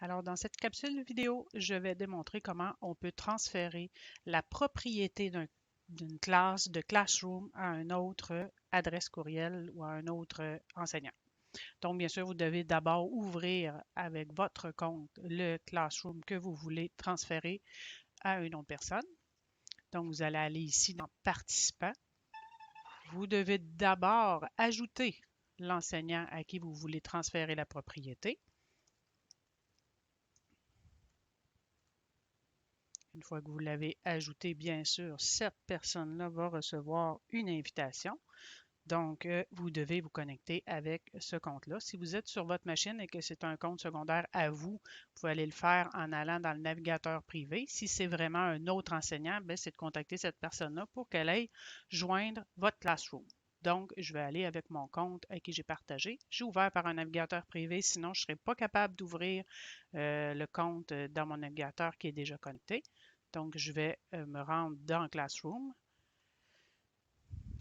Alors, dans cette capsule vidéo, je vais démontrer comment on peut transférer la propriété d'une classe de Classroom à une autre adresse courriel ou à un autre enseignant. Donc, bien sûr, vous devez d'abord ouvrir avec votre compte le Classroom que vous voulez transférer à une autre personne. Donc, vous allez aller ici dans Participants. Vous devez d'abord ajouter l'enseignant à qui vous voulez transférer la propriété. Une fois que vous l'avez ajouté, bien sûr, cette personne-là va recevoir une invitation. Donc, vous devez vous connecter avec ce compte-là. Si vous êtes sur votre machine et que c'est un compte secondaire à vous, vous pouvez aller le faire en allant dans le navigateur privé. Si c'est vraiment un autre enseignant, c'est de contacter cette personne-là pour qu'elle aille joindre votre Classroom. Donc, je vais aller avec mon compte à qui j'ai partagé. J'ai ouvert par un navigateur privé, sinon je ne serais pas capable d'ouvrir le compte dans mon navigateur qui est déjà connecté. Donc, je vais me rendre dans Classroom.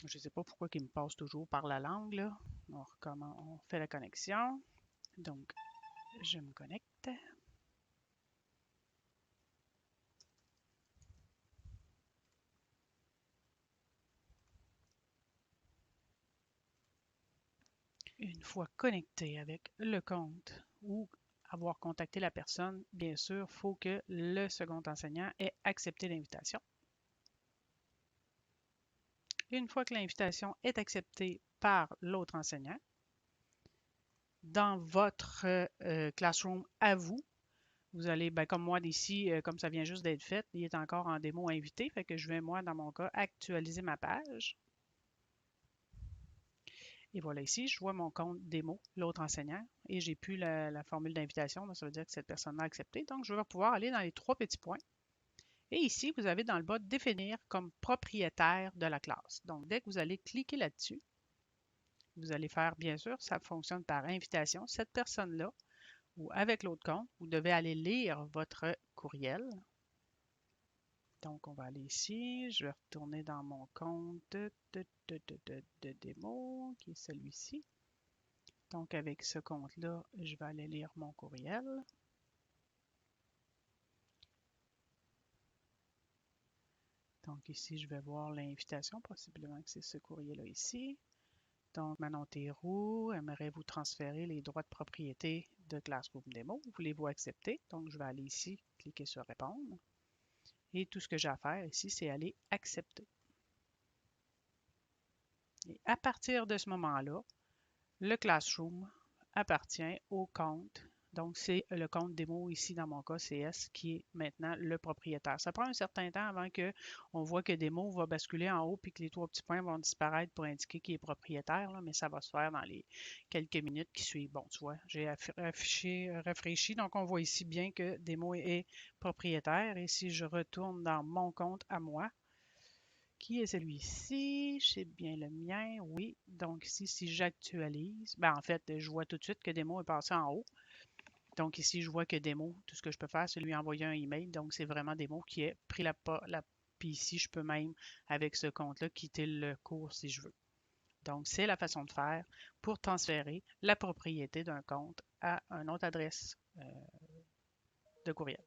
Je ne sais pas pourquoi il me passe toujours par la langue, là. On fait la connexion. Donc, je me connecte. Une fois connecté avec le compte ou avoir contacté la personne, bien sûr, il faut que le second enseignant ait accepté l'invitation. Une fois que l'invitation est acceptée par l'autre enseignant, dans votre Classroom à vous, vous allez, comme moi ici, comme ça vient juste d'être fait, il est encore en démo invité, fait que je vais, moi, dans mon cas, actualiser ma page. Et voilà, ici, je vois mon compte démo, l'autre enseignant, et j'ai plus la formule d'invitation, ça veut dire que cette personne a accepté. Donc, je vais pouvoir aller dans les trois petits points. Et ici, vous avez dans le bas définir comme propriétaire de la classe. Donc, dès que vous allez cliquer là-dessus, vous allez faire, bien sûr, ça fonctionne par invitation. Cette personne-là, ou avec l'autre compte, vous devez aller lire votre courriel. Donc, on va aller ici. Je vais retourner dans mon compte de démo, qui est celui-ci. Donc, avec ce compte-là, je vais aller lire mon courriel. Donc, ici, je vais voir l'invitation. Possiblement que c'est ce courrier-là ici. Donc, Manon Théroux, aimerait vous transférer les droits de propriété de Classroom Demo. Voulez-vous accepter? Donc, je vais aller ici, cliquer sur Répondre. Et tout ce que j'ai à faire ici, c'est aller accepter. Et à partir de ce moment-là, le Classroom appartient au compte. Donc, c'est le compte démo ici, dans mon cas, CS, qui est maintenant le propriétaire. Ça prend un certain temps avant qu'on voit que démo va basculer en haut puis que les trois petits points vont disparaître pour indiquer qu'il est propriétaire, là, mais ça va se faire dans les quelques minutes qui suivent. Bon, tu vois, j'ai rafraîchi, donc on voit ici bien que démo est propriétaire. Et si je retourne dans mon compte à moi, qui est celui-ci? C'est bien le mien, oui. Donc ici, si j'actualise, en fait, je vois tout de suite que Démo est passé en haut. Donc ici, je vois que Démo, tout ce que je peux faire, c'est lui envoyer un email. Donc c'est vraiment Démo qui a pris puis ici, je peux même, avec ce compte-là, quitter le cours si je veux. Donc c'est la façon de faire pour transférer la propriété d'un compte à une autre adresse de courriel.